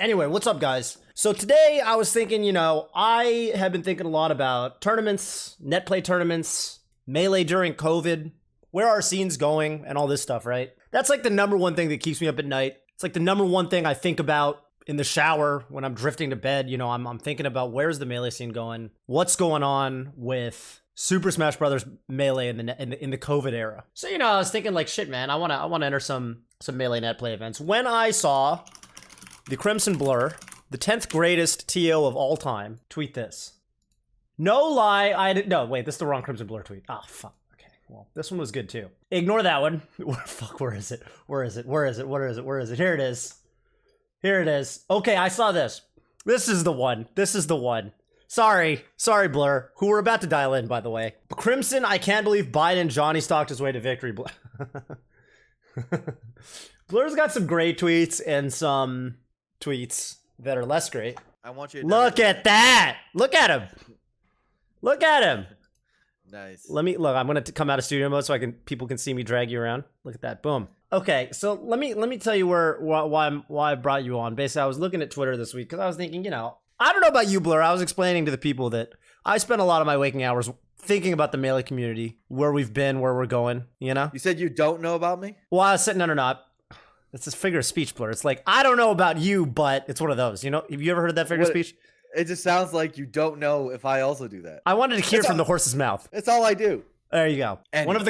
Anyway, what's up, guys? So today I was thinking, I have been thinking a lot about tournaments, net play tournaments, Melee during COVID, where are scenes going, and all this stuff, right? That's like the number one thing that keeps me up at night. It's like the number one thing I think about in the shower when I'm drifting to bed. I'm thinking about where's the Melee scene going, what's going on with Super Smash Brothers Melee in the COVID era. So I was thinking like, shit, man, I wanna enter some Melee net play events. When I saw the Crimson Blur, the 10th greatest TO of all time, tweet this. No lie, no, wait, this is the wrong Crimson Blur tweet. Ah, fuck. Okay, well, this one was good too. Ignore that one. Fuck, where is it? Where is it? Here it is. Here it is. Okay, I saw this. This is the one. Sorry, Blur, who we're about to dial in, by the way. Crimson, I can't believe Biden Johnny stalked his way to victory. Blur's got some great tweets and some tweets that are less great. I want you to look at that. Look at him. Nice. I'm gonna come out of studio mode so people can see me drag you around. Look at that. Boom. Okay, so let me tell you why I brought you on. Basically, I was looking at Twitter this week because I was thinking, I don't know about you, Blur. I was explaining to the people that I spent a lot of my waking hours thinking about the Melee community, where we've been, where we're going. You said you don't know about me? Well, I was sitting under not. It's this figure of speech, Blur. It's like, I don't know about you, but it's one of those. Have you ever heard that figure of speech? It just sounds like you don't know if I also do that. I wanted to hear from the horse's mouth. That's all I do. There you go. Anyway. One of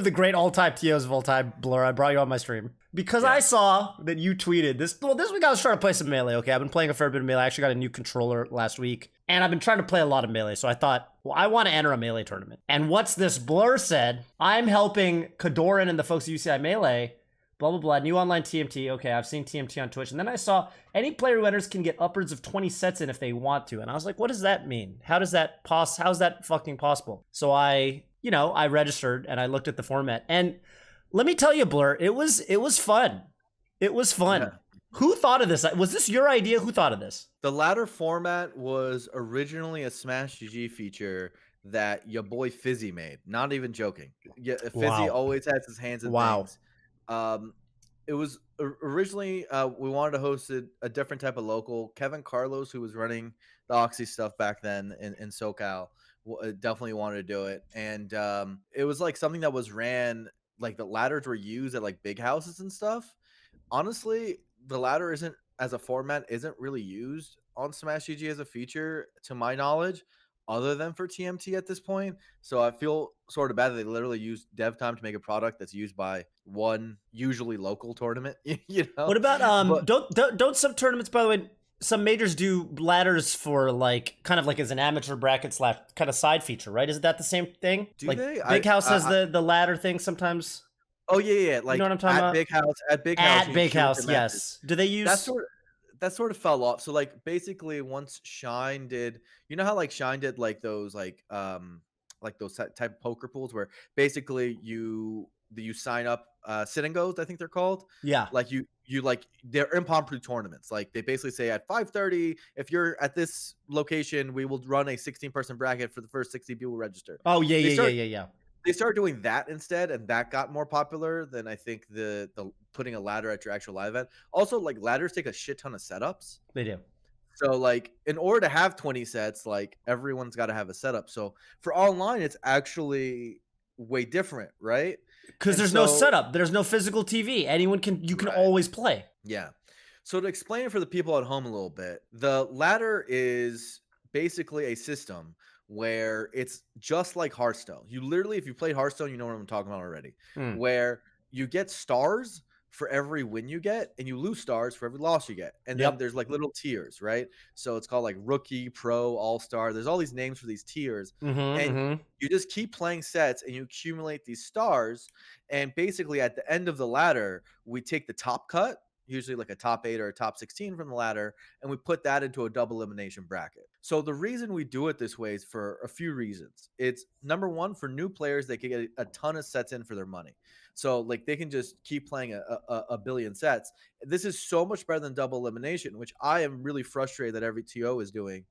the great all-time TOs of all time, Blur. I brought you on my stream because I saw that you tweeted this. Well, this week I was trying to play some Melee. Okay, I've been playing a fair bit of Melee. I actually got a new controller last week, and I've been trying to play a lot of Melee. So I thought, well, I want to enter a Melee tournament. And what's this? Blur said, I'm helping Kadoran and the folks at UCI Melee. Blah, blah, blah. New online TMT. Okay, I've seen TMT on Twitch. And then I saw any player who enters can get upwards of 20 sets in if they want to. And I was like, what does that mean? How's that fucking possible? So I registered and I looked at the format. And let me tell you, Blur, it was fun. It was fun. Yeah. Who thought of this? Was this your idea? Who thought of this? The ladder format was originally a Smash GG feature that your boy Fizzy made. Not even joking. Yeah, Fizzy always has his hands in things. It was originally we wanted to host a different type of local. Kevin Carlos, who was running the Oxy stuff back then in SoCal, definitely wanted to do it. And it was like something that was ran, like the ladders were used at like big houses and stuff. Honestly, the ladder as a format isn't really used on Smash GG as a feature, to my knowledge, other than for TMT at this point. So I feel sort of bad that they literally used dev time to make a product that's used by one usually local tournament. What about don't some tournaments, by the way, some majors do ladders for like kind of like as an amateur bracket / kind of side feature, right? Isn't that the same thing? Do like they? Big House has the ladder thing sometimes. Oh yeah. Like, you know what I'm talking about? At Big House, yes. Do they use that sort of fell off. So like basically once Shine did, how like Shine did like those those type of poker pools where basically you sign up sit and goes, I think they're called. Yeah. Like you like they're impromptu tournaments. Like they basically say at 5:30, if you're at this location, we will run a 16-person bracket for the first 60 people register. Oh yeah. They started doing that instead, and that got more popular than I think the putting a ladder at your actual live event. Also, like ladders take a shit ton of setups. They do. So like in order to have 20 sets, like everyone's got to have a setup. So for online, it's actually way different, right? Because there's no setup. There's no physical TV. You can always play. Yeah. So to explain it for the people at home a little bit, the ladder is basically a system where it's just like Hearthstone. You literally, if you played Hearthstone, you know what I'm talking about already. Where you get stars for every win you get, and you lose stars for every loss you get. And then there's like little tiers, right? So it's called like rookie, pro, all-star. There's all these names for these tiers. You just keep playing sets and you accumulate these stars. And basically at the end of the ladder, we take the top cut, usually like a top 8 or a top 16 from the ladder, and we put that into a double elimination bracket. So the reason we do it this way is for a few reasons. It's number one, for new players, they can get a ton of sets in for their money. So like they can just keep playing a billion sets. This is so much better than double elimination, which I am really frustrated that every TO is doing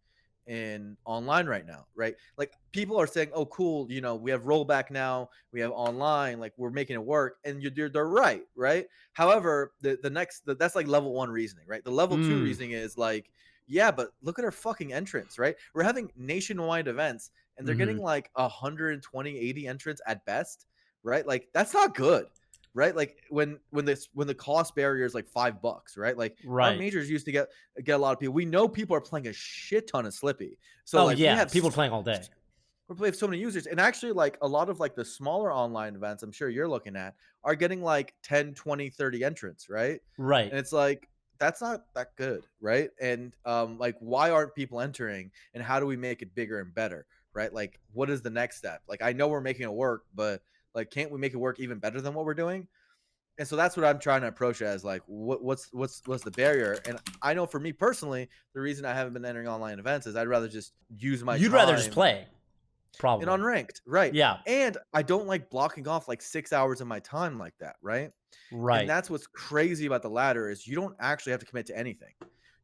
in online right now, right? Like people are saying, "Oh, cool, we have rollback now, we have online, like we're making it work," and they're right, right? However, that's like level one reasoning, right? The level two Mm, reasoning is like, yeah, but look at our fucking entrance, right? We're having nationwide events, and they're hmm getting like 120, 80 entrants at best, right? Like that's not good, right? Like when the cost barrier is like $5, right? Like our right. majors used to get a lot of people. We know people are playing a shit ton of Slippy, so Oh like we yeah, have people are playing all day. we have so many users, and actually like a lot of like the smaller online events I'm sure you're looking at are getting like 10, 20, 30 entrants, right? Right. And it's like that's not that good, right? And like why aren't people entering, and how do we make it bigger and better, right? Like what is the next step? Like I know we're making it work, but like can't we make it work even better than what we're doing? And so that's what I'm trying to approach it as, like what's the barrier? And I know for me personally, the reason I haven't been entering online events is I'd rather just use my You'd rather just time play, in probably. unranked, right? Yeah. And I don't like blocking off like 6 hours of my time like that, right? And Right. that's what's crazy about the ladder is you don't actually have to commit to anything.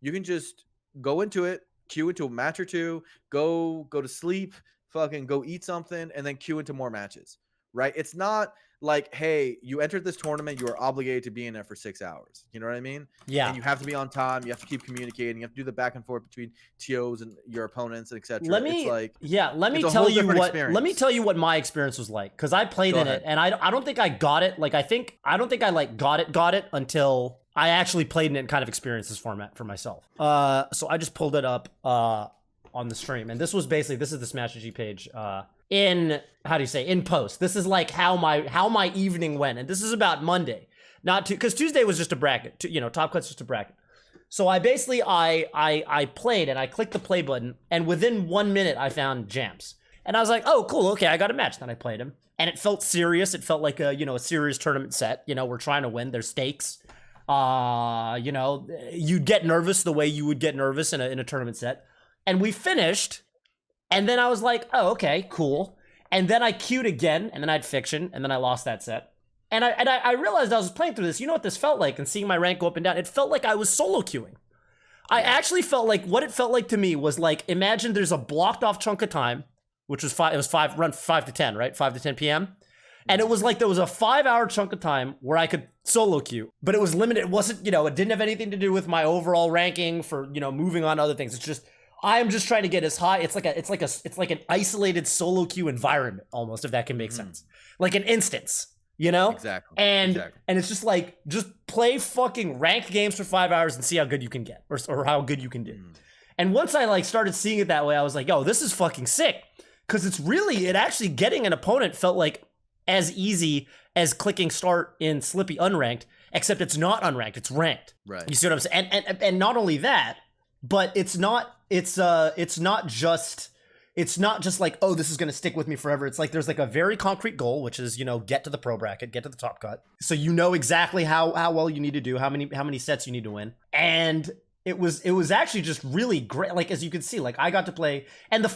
You can just go into it, queue into a match or two, go to sleep, fucking go eat something, and then queue into more matches, right? It's not like, hey, you entered this tournament, you are obligated to be in there for 6 hours. You know what I mean? Yeah. And you have to be on time. You have to keep communicating. You have to do the back and forth between TOs and your opponents, etc. Let It's me like let me it's a tell whole you different let me experience. tell you what my experience was like, because I played Go in ahead. it and I don't think I got it. Like I don't think I like got it until I actually played in it and kind of experienced this format for myself. So I just pulled it up on the stream, and this is the Smash GG page in, how do you say, in post. This is like how my evening went, and this is about Monday, not because Tuesday was just a bracket. Top Cut's just a bracket. So I basically I played and I clicked the play button, and within 1 minute I found Jams, and I was like, oh cool, okay, I got a match. Then I played him, and it felt serious. It felt like a serious tournament set. We're trying to win. There's stakes. You'd get nervous the way you would get nervous in a tournament set, and we finished. And then I was like, oh, okay, cool. And then I queued again, and then I had Fiction, and then I lost that set. And I realized I was playing through this. You know what this felt like? And seeing my rank go up and down, it felt like I was solo queuing. I actually felt like, what it felt like to me was like, imagine there's a blocked off chunk of time, which was run 5 to 10, right? 5 to 10 p.m. And it was like there was a 5-hour chunk of time where I could solo queue, but it was limited. It wasn't, it didn't have anything to do with my overall ranking for, moving on to other things. It's just, I am just trying to get as high. It's like an isolated solo queue environment almost, if that can make sense. Like an instance, Exactly. And Exactly. and it's just like, just play fucking ranked games for 5 hours and see how good you can get, or how good you can do. And once I like started seeing it that way, I was like, yo, this is fucking sick. Cause it actually getting an opponent felt like as easy as clicking start in Slippy unranked, except it's not unranked, it's ranked. Right. You see what I'm saying? And not only that, but it's not just like, oh, this is going to stick with me forever. It's like there's like a very concrete goal, which is, get to the pro bracket, get to the top cut. So you know exactly how well you need to do, how many sets you need to win. And it was actually just really great. Like, as you can see, like I got to play, and the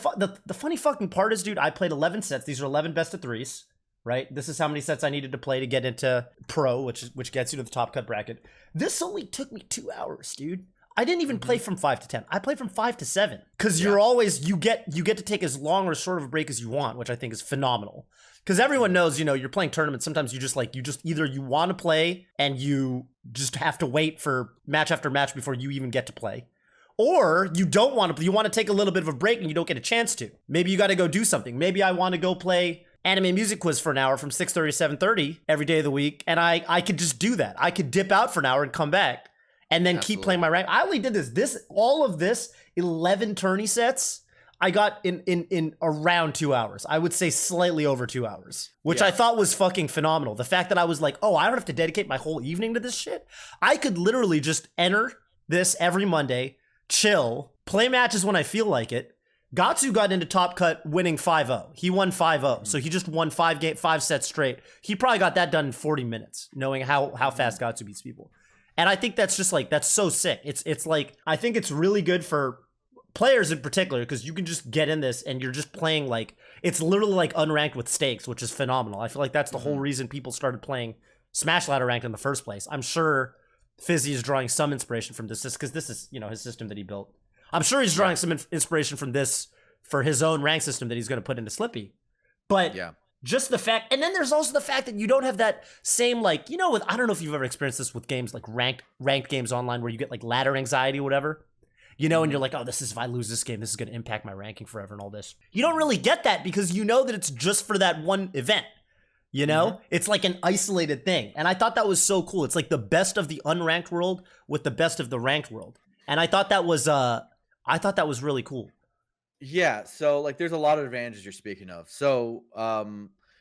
funny fucking part is, dude, I played 11 sets. These are 11 best of threes, right? This is how many sets I needed to play to get into pro, which gets you to the top cut bracket. This only took me 2 hours, dude. I didn't even play from 5 to 10. I played from 5 to 7 because you get to take as long or short of a break as you want, which I think is phenomenal. Because everyone knows, you're playing tournaments. Sometimes you just either you want to play and you just have to wait for match after match before you even get to play, or you don't want to. You want to take a little bit of a break and you don't get a chance to. Maybe you got to go do something. Maybe I want to go play Anime Music Quiz for an hour from 6:30 to 7:30 every day of the week, and I could just do that. I could dip out for an hour and come back. And then keep playing my rank. I only did all of this 11 tourney sets, I got in around 2 hours. I would say slightly over 2 hours, which I thought was fucking phenomenal. The fact that I was like, oh, I don't have to dedicate my whole evening to this shit. I could literally just enter this every Monday, chill, play matches when I feel like it. Gatsu got into Top Cut winning 5-0. He won 5-0. So he just won 5 sets straight. He probably got that done in 40 minutes, knowing how fast Gatsu beats people. And I think that's just like, that's so sick. It's like, I think it's really good for players in particular, because you can just get in this and you're just playing like, it's literally like unranked with stakes, which is phenomenal. I feel like that's the whole reason people started playing Smash Ladder Ranked in the first place. I'm sure Fizzy is drawing some inspiration from this, because this is, his system that he built. I'm sure he's drawing some inspiration from this for his own rank system that he's going to put into Slippy. But just the fact, and then there's also the fact that you don't have that same, like, you know, with, I don't know if you've ever experienced this with games like ranked games online where you get like ladder anxiety or whatever, you know, and you're like, oh, this is, if I lose this game, this is going to impact my ranking forever and all this. You don't really get that because you know that it's just for that one event. You know, it's like an isolated thing. And I thought that was so cool. It's like the best of the unranked world with the best of the ranked world. And I thought that was really cool. Yeah, so like there's a lot of advantages you're speaking of. So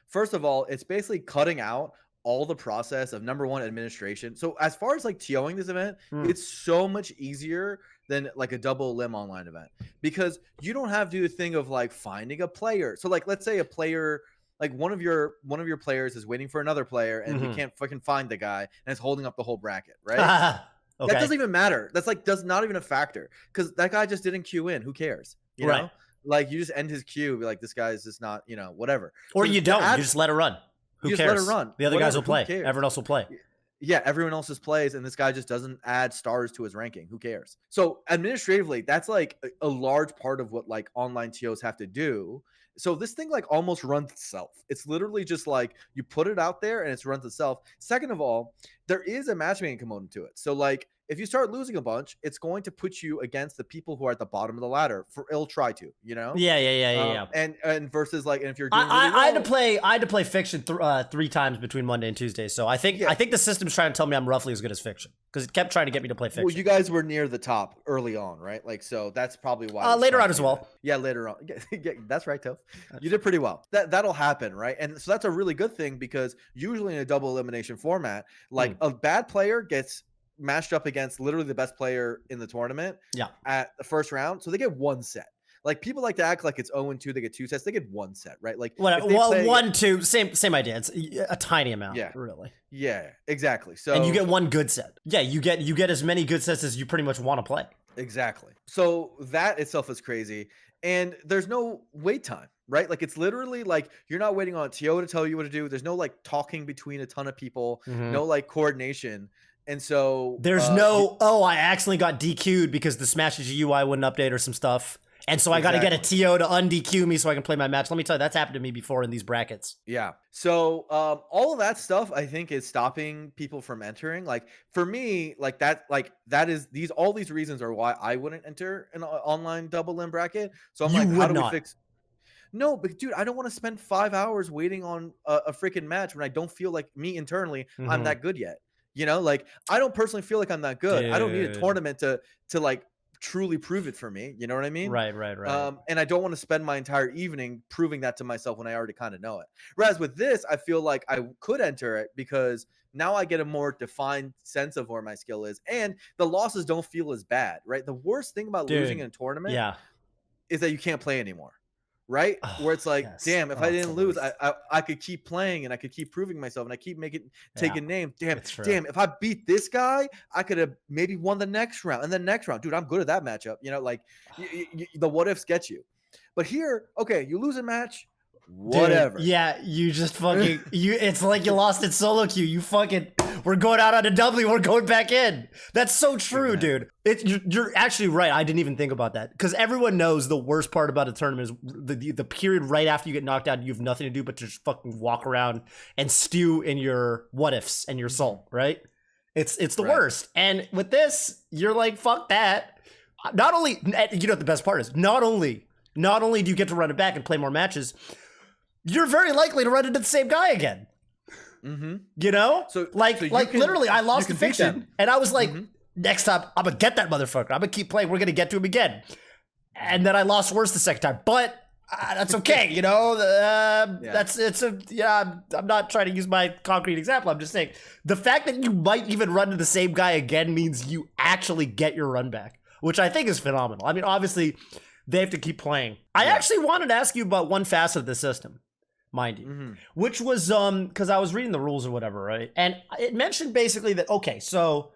first of all, it's basically cutting out all the process of, number one, administration. So as far as like TOing this event, it's so much easier than like a double limb online event, because you don't have to do the thing of like finding a player. So like, let's say a player, like one of your players is waiting for another player and you can't fucking find the guy and it's holding up the whole bracket, right? Okay. That doesn't even matter. That's like, does not even a factor, because that guy just didn't queue in. Who cares? You know, like you just end his queue, be like, this guy is just not, you know, whatever. Or so you don't. You just let it run. Who cares? Just let it run. The other guys will play. Everyone else will play. Yeah, everyone else's plays, and this guy just doesn't add stars to his ranking. Who cares? So administratively, that's like a large part of what like online TOs have to do. So this thing like almost runs itself. It's literally just like you put it out there and it runs itself. Second of all, there is a matchmaking component to it. So like if you start losing a bunch, it's going to put you against the people who are at the bottom of the ladder. It'll try to, you know? Yeah. And versus like, and if you're doing I had to play Fiction 3 times between Monday and Tuesday. So I think the system's trying to tell me I'm roughly as good as Fiction, because it kept trying to get me to play Fiction. Well, you guys were near the top early on, right? Like, so that's probably why. Later on as well. Yeah, later on. That's right, Toph. You did pretty well. That'll happen, right? And so that's a really good thing, because usually in a double elimination format, like a bad player gets matched up against literally the best player in the tournament at the first round, so they get one set. Like people like to act like it's 0-2, they get 2 sets, they get 1 set, right? Like whatever. Well, 1-2, same idea. It's a tiny amount, really. Yeah, exactly. So and you get 1 good set. Yeah, you get as many good sets as you pretty much want to play. Exactly. So that itself is crazy, and there's no wait time, right? Like it's literally like you're not waiting on TO to tell you what to do. There's no like talking between a ton of people, no like coordination. And so there's I accidentally got DQ'd because the Smash UI wouldn't update or some stuff. And so I got to get a TO to un-DQ me so I can play my match. Let me tell you, that's happened to me before in these brackets. Yeah. So all of that stuff, I think, is stopping people from entering. Like for me, all these reasons are why I wouldn't enter an online double limb bracket. So I'm like, how do we fix? No, but dude, I don't want to spend 5 hours waiting on a freaking match when I don't feel like me internally I'm that good yet. You know, like I don't personally feel like I'm that good. Dude. I don't need a tournament to like truly prove it for me. You know what I mean? Right. And I don't want to spend my entire evening proving that to myself when I already kind of know it. Whereas with this, I feel like I could enter it because now I get a more defined sense of where my skill is, and the losses don't feel as bad, right? The worst thing about losing in a tournament is that you can't play anymore. Right? Where it's like, damn, if I didn't lose, I could keep playing and I could keep proving myself and I keep taking names. Damn, if I beat this guy, I could have maybe won the next round. And the next round, dude, I'm good at that matchup. You know, like the what ifs get you. But here, okay, you lose a match, whatever. Dude, yeah, you just fucking it's like you lost at solo queue. We're going out on a W, we're going back in. That's so true, dude. You're actually right. I didn't even think about that, because everyone knows the worst part about a tournament is the period right after you get knocked out. You have nothing to do but to just fucking walk around and stew in your what ifs and your salt, right? It's the worst. And with this, you're like, fuck that. Not only, you know what the best part is? Not only do you get to run it back and play more matches, you're very likely to run into the same guy again. You know, so literally I lost to Fiction and I was like, next time I'm gonna get that motherfucker, I'm gonna keep playing, we're gonna get to him again. And then I lost worse the second time, but that's okay. You know, I'm not trying to use my concrete example. I'm just saying the fact that you might even run into the same guy again means you actually get your run back, which I think is phenomenal. I mean, obviously they have to keep playing. I actually wanted to ask you about one facet of the system, mind you, which was because I was reading the rules or whatever, right? And it mentioned basically that, okay, so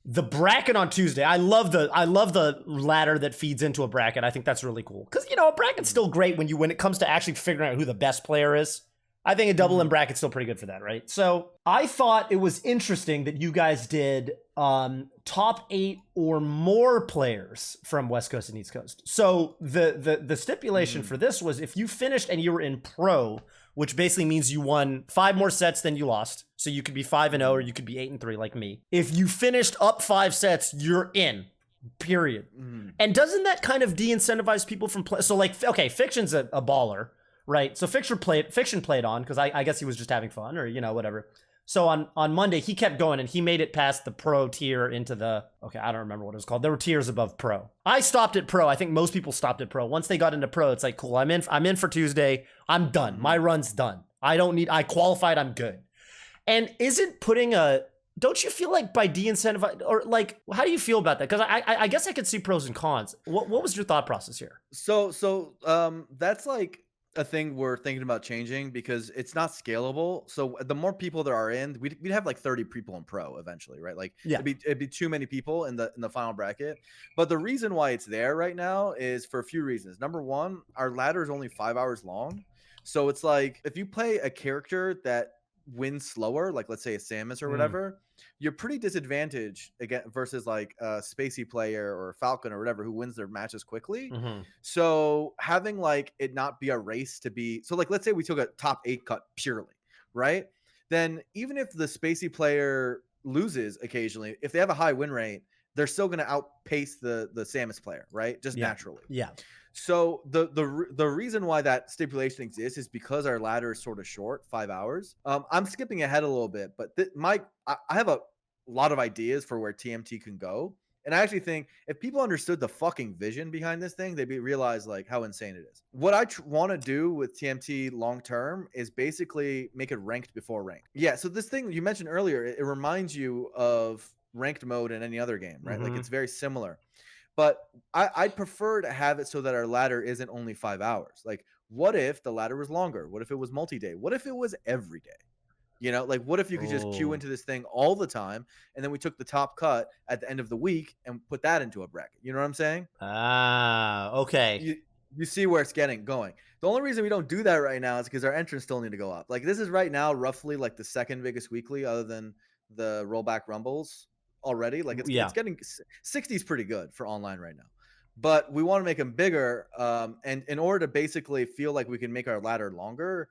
the bracket on Tuesday, I love the ladder that feeds into a bracket. I think that's really cool, because, you know, a bracket's still great when it comes to actually figuring out who the best player is. I think a double in bracket's still pretty good for that, right? So I thought it was interesting that you guys did top 8 or more players from West Coast and East Coast. So the stipulation for this was if you finished and you were in pro, which basically means you won 5 more sets than you lost. So you could be 5-0 or you could be 8-3 like me. If you finished up 5 sets, you're in. Period. And doesn't that kind of de-incentivize people from play? So like, okay, Fiction's a baller, right? So Fiction played on because I guess he was just having fun or, you know, whatever. So on Monday, he kept going and he made it past the pro tier into the, okay, I don't remember what it was called. There were tiers above pro. I stopped at pro. I think most people stopped at pro. Once they got into pro, it's like, cool, I'm in for Tuesday. I'm done. My run's done. I qualified. I'm good. And isn't putting don't you feel like by de-incentivize or like, how do you feel about that? Because I guess I could see pros and cons. What was your thought process here? So that's like a thing we're thinking about changing because it's not scalable. So the more people there are in, we'd have like 30 people in pro eventually, right? Like it'd be too many people in the final bracket. But the reason why it's there right now is for a few reasons. Number one, our ladder is only 5 hours long. So it's like if you play a character that wins slower, like let's say a Samus or whatever, you're pretty disadvantaged again versus like a Spacey player or Falcon or whatever who wins their matches quickly. So having like it not be a race to be, so like let's say we took a top 8 cut purely, right? Then even if the Spacey player loses occasionally, if they have a high win rate, they're still going to outpace the Samus player, right? Just naturally. Yeah. So the reason why that stipulation exists is because our ladder is sort of short, 5 hours. I'm skipping ahead a little bit, but I have a lot of ideas for where TMT can go. And I actually think if people understood the fucking vision behind this thing, they'd realize like how insane it is. What I want to do with TMT long term is basically make it ranked before ranked. Yeah. So this thing you mentioned earlier, it reminds you of ranked mode in any other game, right? Like it's very similar. But I'd prefer to have it so that our ladder isn't only 5 hours. Like, what if the ladder was longer? What if it was multi-day? What if it was every day? You know, like what if you could just queue into this thing all the time and then we took the top cut at the end of the week and put that into a bracket? You know what I'm saying? Okay. You see where it's going. The only reason we don't do that right now is because our entrants still need to go up. Like this is right now roughly like the second biggest weekly other than the rollback rumbles already. Like it's getting 60 is pretty good for online right now. But we want to make them bigger. And in order to basically feel like we can make our ladder longer,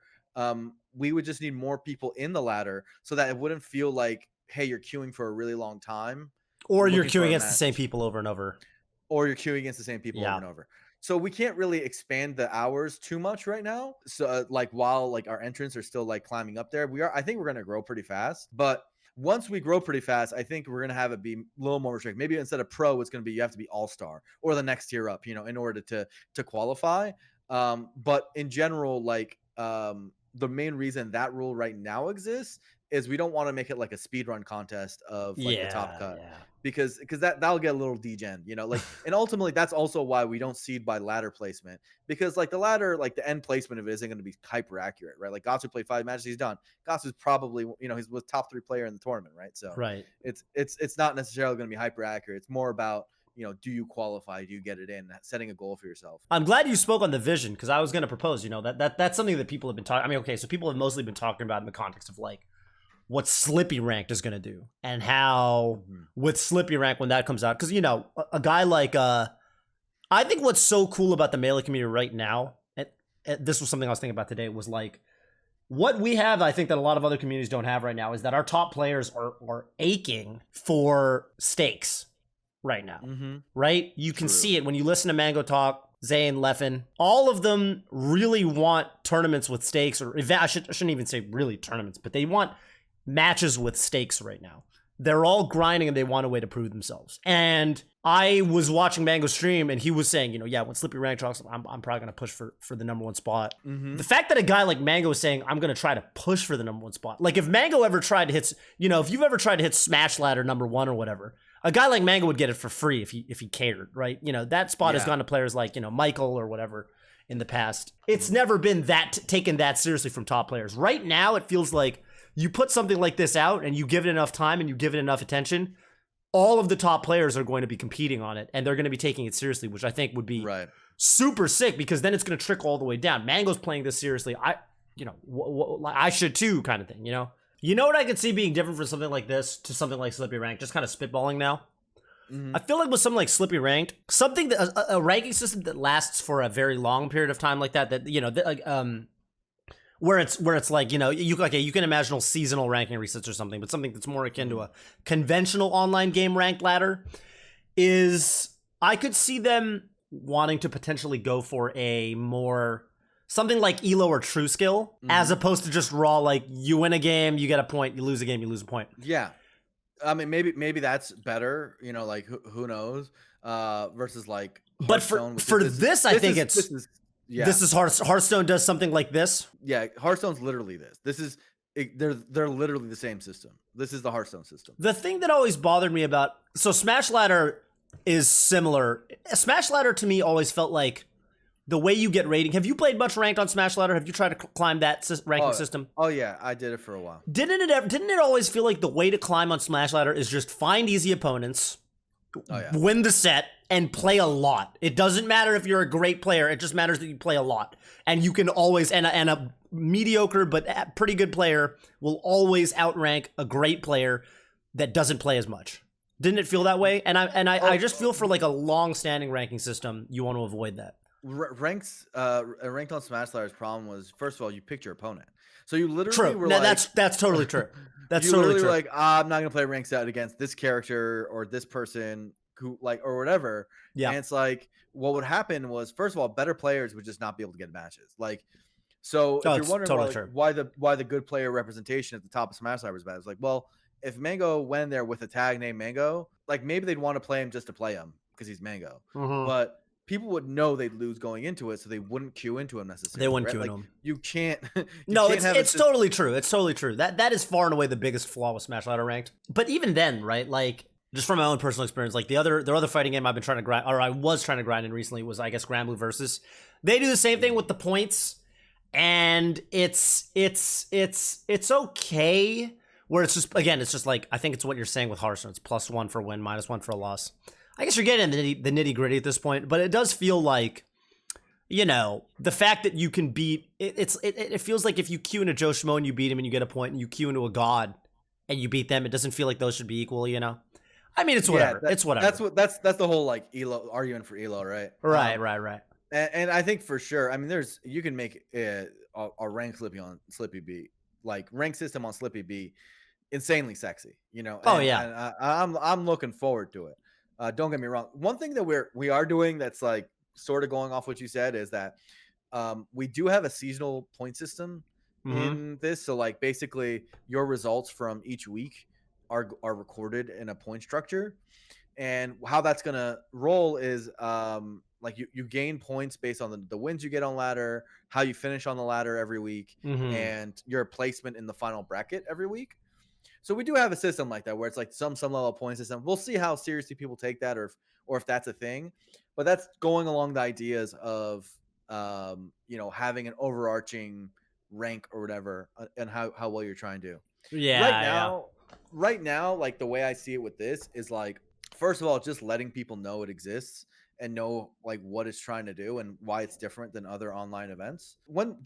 we would just need more people in the ladder so that it wouldn't feel like, hey, you're queuing for a really long time. Or you're queuing against the same people over and over. Or you're queuing against the same people over and over. So we can't really expand the hours too much right now. So like while like our entrants are still like climbing up there, I think we're going to grow pretty fast. But once we grow pretty fast, I think we're going to have it be a little more restricted. Maybe instead of pro, it's going to be you have to be all-star or the next tier up, you know, in order to qualify. But in general, like the main reason that rule right now exists is we don't want to make it like a speed run contest of like the top cut because that'll get a little degen, you know, like, and ultimately that's also why we don't seed by ladder placement because like the ladder, like the end placement of it isn't going to be hyper accurate, right? Like Gatsu played 5 matches, he's done. Gatsu's probably, you know, he's was top 3 player in the tournament, right? So it's not necessarily going to be hyper accurate. It's more about, you know, do you qualify? Do you get it in? Setting a goal for yourself. I'm glad you spoke on the vision because I was going to propose, you know, that's something that people have been talking. I mean, okay, so people have mostly been talking about in the context of like what Slippy Ranked is going to do and how with Slippy Rank when that comes out, because, you know, a guy like, I think what's so cool about the Melee community right now, and this was something I was thinking about today, was like what we have, I think that a lot of other communities don't have right now is that our top players are aching for stakes right now, right? You can see it when you listen to Mango Talk, Zane, Leffen, all of them really want tournaments with stakes, or I shouldn't even say really tournaments, but they want matches with stakes right now. They're all grinding and they want a way to prove themselves. And I was watching Mango stream and he was saying, you know, yeah, when Slippy Rank talks, I'm probably going to push for the #1 spot. The fact that a guy like Mango is saying, I'm going to try to push for the #1 spot. Like if Mango ever tried to hit, you know, if you've ever tried to hit Smash Ladder #1 or whatever, a guy like Mango would get it for free if he cared, right? You know, that spot has gone to players like, you know, Michael or whatever in the past. It's never been taken that seriously from top players. Right now, it feels like you put something like this out and you give it enough time and you give it enough attention, all of the top players are going to be competing on it and they're going to be taking it seriously, which I think would be super sick because then it's going to trickle all the way down. Mango's playing this seriously. you know, like I should too, kind of thing, you know? You know what I could see being different from something like this to something like Slippy Ranked? Just kind of spitballing now. I feel like with something like Slippy Ranked, something that a ranking system that lasts for a very long period of time like that, you know, where it's like, you know, you can imagine seasonal ranking resets or something, but something that's more akin to a conventional online game ranked ladder is I could see them wanting to potentially go for a more something like Elo or True Skill, as opposed to just raw, like you win a game, you get a point, you lose a game, you lose a point. Yeah. I mean, maybe that's better, you know, like who knows, versus like Hearthstone. But for this, I think Hearthstone does something like this. Yeah, Hearthstone's literally this. They're literally the same system. This is the Hearthstone system. The thing that always bothered me about Smash Ladder is similar. Smash Ladder to me always felt like the way you get rating. Have you played much ranked on Smash Ladder? Have you tried to climb that ranking system? Oh yeah, I did it for a while. Didn't it always feel like the way to climb on Smash Ladder is just find easy opponents, win the set, and play a lot? It doesn't matter if you're a great player. It just matters that you play a lot, and you can always and a mediocre but pretty good player will always outrank a great player that doesn't play as much. Didn't it feel that way? And I just feel for like a long-standing ranking system, you want to avoid that. Ranked on Smash Ladder's problem was, first of all, you picked your opponent, so you literally were like, that's totally true. That's you totally literally true. Like, I'm not gonna play ranked out against this character or this person who like or whatever. Yeah, and it's like what would happen was, first of all, better players would just not be able to get matches. Like, so if you're wondering totally why the good player representation at the top of Smash Ladder is bad, it's like, well, if Mango went there with a tag named Mango, like maybe they'd want to play him just to play him because he's Mango, but people would know they'd lose going into it, so they wouldn't queue into him necessarily. They wouldn't queue into him. You can't. It's totally true. It's totally true. That is far and away the biggest flaw with Smash Ladder ranked. But even then, right? Like, just from my own personal experience, like the other fighting game I've been trying to grind, or I was trying to grind in recently, was I guess Granblue Versus. They do the same thing with the points, and it's okay. Where it's just like, I think it's what you're saying with Hearthstone. It's +1 for a win, -1 for a loss. I guess you're getting the nitty gritty at this point, but it does feel like, you know, the fact that you can beat it feels like if you queue into Joe Schmo and you beat him and you get a point, and you queue into a god and you beat them, it doesn't feel like those should be equal, you know? I mean, it's whatever. It's whatever. That's the whole like Elo argument for Elo, right? Right. And I think for sure, I mean, you can make a rank Slippy B, like rank system on Slippy B, insanely sexy, you know? And I'm looking forward to it. Don't get me wrong. One thing that we are doing that's like sort of going off what you said is that we do have a seasonal point system in this. So like basically your results from each week are recorded in a point structure, and how that's gonna roll is like you gain points based on the wins you get on ladder, how you finish on the ladder every week, and your placement in the final bracket every week. So we do have a system like that where it's like some level of point system. We'll see how seriously people take that, or if that's a thing. But that's going along the ideas of you know, having an overarching rank or whatever, and how well you're trying to do. Yeah. Right now, like the way I see it with this is like, first of all, just letting people know it exists and know like what it's trying to do and why it's different than other online events. When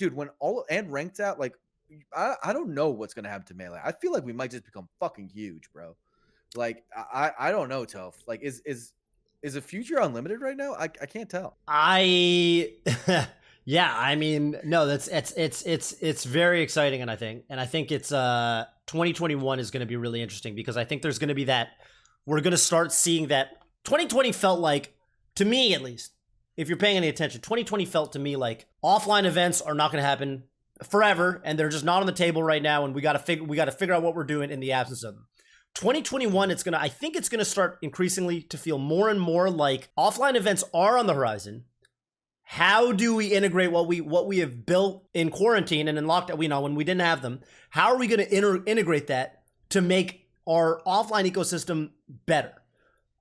all and ranked out, like I don't know what's gonna happen to Melee. I feel like we might just become fucking huge, bro. Like I don't know, Toph. Like is the future unlimited right now? I can't tell. Yeah, I mean, no, it's very exciting, and I think it's 2021 is going to be really interesting, because I think there's going to be that we're going to start seeing that 2020 felt like, to me at least, if you're paying any attention, 2020 felt to me like offline events are not going to happen forever, and they're just not on the table right now, and we got to figure out what we're doing in the absence of them. 2021, I think it's going to start increasingly to feel more and more like offline events are on the horizon. How do we integrate what we have built in quarantine and in lockdown? We know when we didn't have them. How are we going to integrate that to make our offline ecosystem better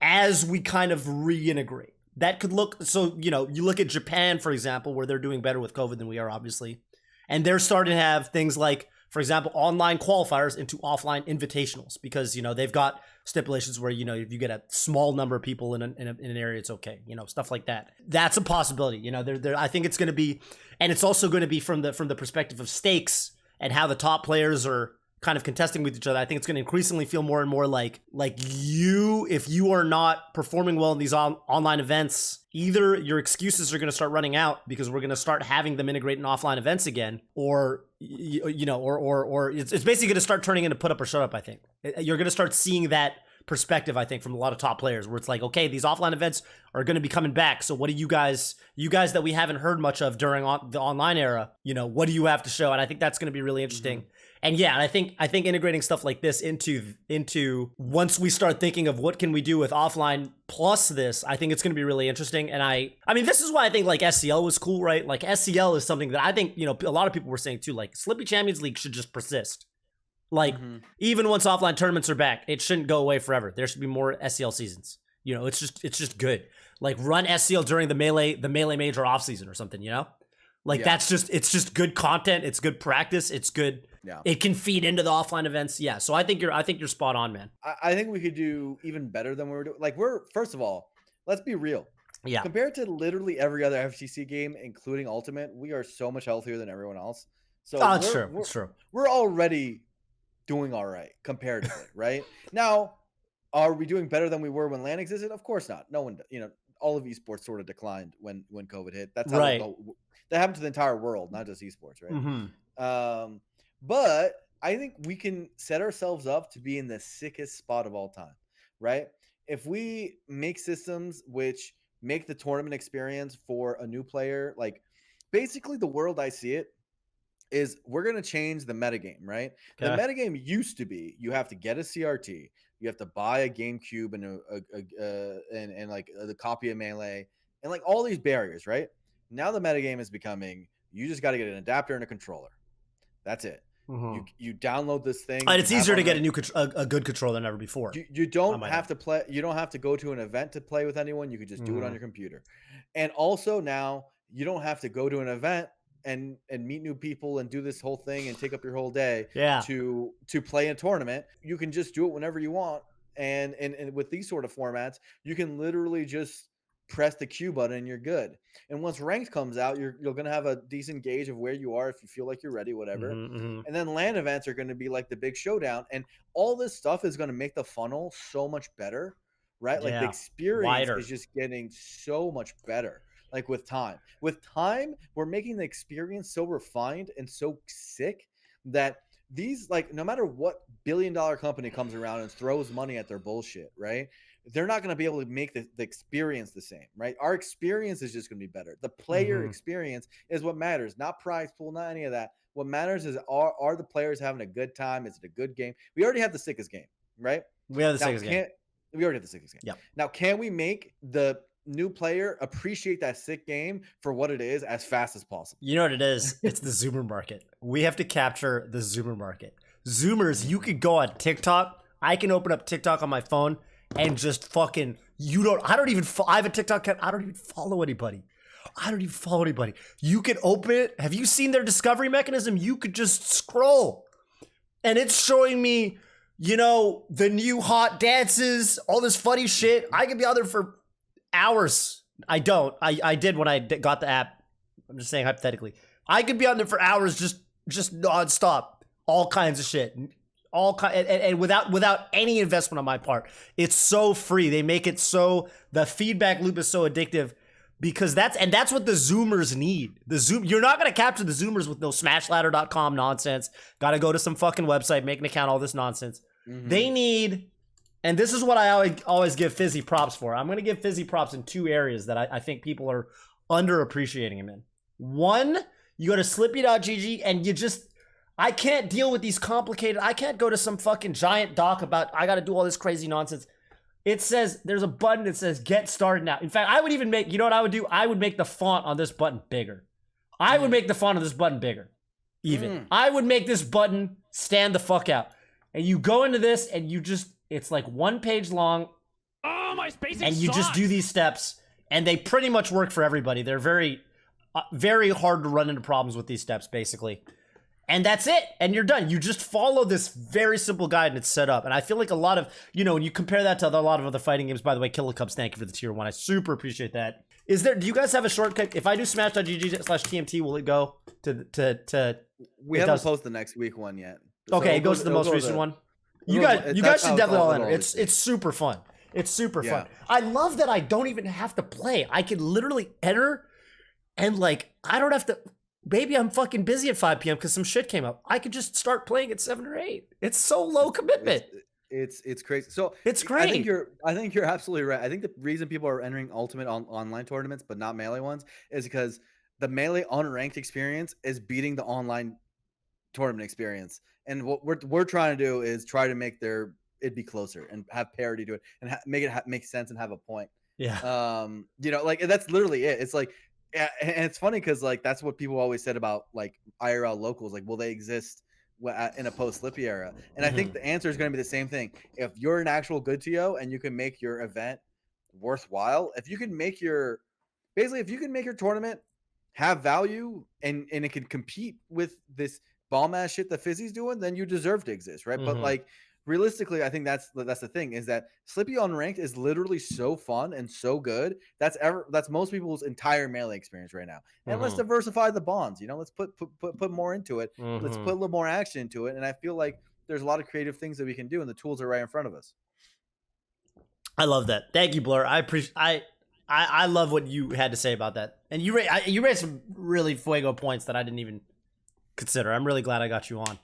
as we kind of reintegrate? That could look, so, you know, you look at Japan, for example, where they're doing better with COVID than we are, obviously. And they're starting to have things like, for example, online qualifiers into offline invitationals, because, you know, they've got stipulations where, you know, if you get a small number of people in an area, it's okay, you know, stuff like that. That's a possibility. You know, I think it's going to be, and it's also going to be from the perspective of stakes and how the top players are kind of contesting with each other. I think it's going to increasingly feel more and more like you, if you are not performing well in these online events, either your excuses are going to start running out because we're going to start having them integrate in offline events again, or you know, or it's basically going to start turning into put up or shut up. I think you're going to start seeing that perspective, I think, from a lot of top players, where it's like, okay, these offline events are going to be coming back. So what do you guys that we haven't heard much of during the online era, you know, what do you have to show? And I think that's going to be really interesting. Mm-hmm. And yeah, and I think integrating stuff like this into once we start thinking of what can we do with offline plus this, I think it's going to be really interesting. And I mean, this is why I think like SCL was cool, right? Like SCL is something that I think, you know, a lot of people were saying too, like Slippy Champions League should just persist. Like even once offline tournaments are back, it shouldn't go away forever. There should be more SCL seasons. You know, it's just good. Like run SCL during the melee major off season or something, you know? Like it's just good content. It's good practice. It's good. Yeah. It can feed into the offline events. Yeah. So I think you're spot on, man. I think we could do even better than we were doing. Like first of all, let's be real. Yeah. Compared to literally every other FGC game, including Ultimate, we are so much healthier than everyone else. So it's true. It's true. We're already doing all right comparatively, right? Now, are we doing better than we were when LAN existed? Of course not. No one, you know, all of esports sort of declined when COVID hit. That's how that happened to the entire world, not just esports, right? Mm-hmm. But I think we can set ourselves up to be in the sickest spot of all time, right? If we make systems which make the tournament experience for a new player, like basically the world I see it is we're going to change the metagame, right? Okay. The metagame used to be you have to get a CRT, you have to buy a GameCube and like the copy of Melee and like all these barriers, right? Now the metagame is becoming you just got to get an adapter and a controller. That's it. Mm-hmm. You download this thing, and it's easier to get a good controller than ever before. You don't have to play. You don't have to go to an event to play with anyone. You could just do it on your computer. And also now you don't have to go to an event and meet new people and do this whole thing and take up your whole day to play a tournament. You can just do it whenever you want. And with these sort of formats, you can literally just press the Q button and you're good. And once ranked comes out, you're going to have a decent gauge of where you are if you feel like you're ready, whatever. And then LAN events are going to be like the big showdown. And all this stuff is going to make the funnel so much better, right? Like the experience is just getting so much better. Like with time, we're making the experience so refined and so sick that these, like, no matter what billion-dollar company comes around and throws money at their bullshit, right? They're not going to be able to make the experience the same, right? Our experience is just going to be better. The player experience is what matters, not prize pool, not any of that. What matters is are the players having a good time? Is it a good game? We already have the sickest game, right? We have the sickest game. We already have the sickest game. Yeah. Now, can we make the new player appreciate that sick game for what it is as fast as possible? You know what it is? It's the Zoomer market. We have to capture the Zoomer market. Zoomers, you could go on TikTok. I can open up TikTok on my phone and just fucking, I have a TikTok account. I don't even follow anybody. You can open it. Have you seen their discovery mechanism? You could just scroll and it's showing me, you know, the new hot dances, all this funny shit. I could be out there for hours. I don't. I did when I got the app. I'm just saying hypothetically. I could be on there for hours just nonstop. All kinds of shit. And without any investment on my part. It's so free. They make it so the feedback loop is so addictive because that's what the Zoomers need. You're not going to capture the Zoomers with no smashladder.com nonsense. Got to go to some fucking website, make an account, all this nonsense. They need, and this is what I always give Fizzy props for. I'm going to give Fizzy props in two areas that I think people are underappreciating him in. One, you go to slippy.gg and I can't deal with these complicated. I can't go to some fucking giant doc about I got to do all this crazy nonsense. It says there's a button that says get started now. In fact, I would even make, you know what I would do? I would make the font on this button bigger. I would make the font of this button bigger. I would make this button stand the fuck out. And you go into this and it's like one page long. Oh, my spacing and you sucks. Just do these steps and they pretty much work for everybody. They're very, very hard to run into problems with these steps basically. And that's it. And you're done. You just follow this very simple guide and it's set up. And I feel like a lot of, when you compare that to a lot of other fighting games, by the way, Killer Cubs, thank you for the tier 1. I super appreciate that. Do you guys have a shortcut? If I do smash.gg/TMT, will it go to We haven't posted the next week one yet. Okay, it goes to the most recent one. You guys should definitely all enter. It's super fun. It's super fun. I love that I don't even have to play. I can literally enter and like, I don't have to, maybe I'm fucking busy at 5 p.m. because some shit came up. I could just start playing at 7 or 8. It's so low commitment. It's crazy. So it's great. I think you're absolutely right. I think the reason people are entering ultimate online tournaments, but not melee ones, is because the melee unranked experience is beating the online tournament experience. And what we're trying to do is try to make it be closer and have parity to it and make it make sense and have a point. Yeah. Like that's literally it. It's like, and it's funny because like that's what people always said about like IRL locals. Like, will they exist in a post Slippy era? And I think the answer is going to be the same thing. If you're an actual good TO and you can make your event worthwhile, if you can make your tournament have value and it can compete with this bomb ass shit that Fizzy's doing, then you deserve to exist, right? But like realistically, I think that's the thing, is that Slippy Unranked is literally so fun and so good. That's most people's entire melee experience right now. And let's diversify the bonds. Let's put more into it. Let's put a little more action into it. And I feel like there's a lot of creative things that we can do, and the tools are right in front of us. I love that. Thank you, Blur. I appreciate. I love what you had to say about that, and you raised some really fuego points that I didn't even consider. I'm really glad I got you on.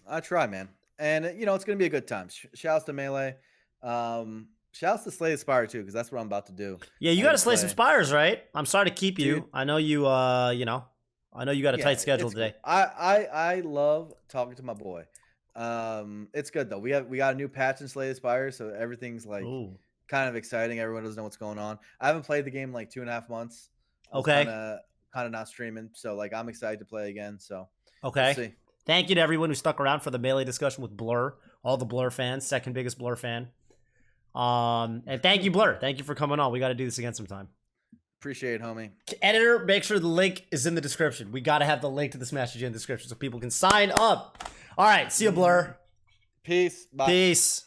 I try, man. And it's gonna be a good time. Shouts to Melee. Shouts to Slay the Spire too, because that's what I'm about to do. Yeah, you got to slay some spires, right? I'm sorry to keep you. Dude, I know you. I know you got a tight schedule today. I love talking to my boy. It's good though. We got a new patch in Slay the Spire, so everything's like kind of exciting. Everyone doesn't know what's going on. I haven't played the game in like 2.5 months. Okay. Kind of not streaming, so like I'm excited to play again. So okay. We'll see. Thank you to everyone who stuck around for the melee discussion with Blur. All the Blur fans, second biggest Blur fan. And thank you, Blur. Thank you for coming on. We got to do this again sometime. Appreciate it, homie. Editor, make sure the link is in the description. We got to have the link to the Smash in the description so people can sign up. All right. See you, Blur. Peace. Bye. Peace.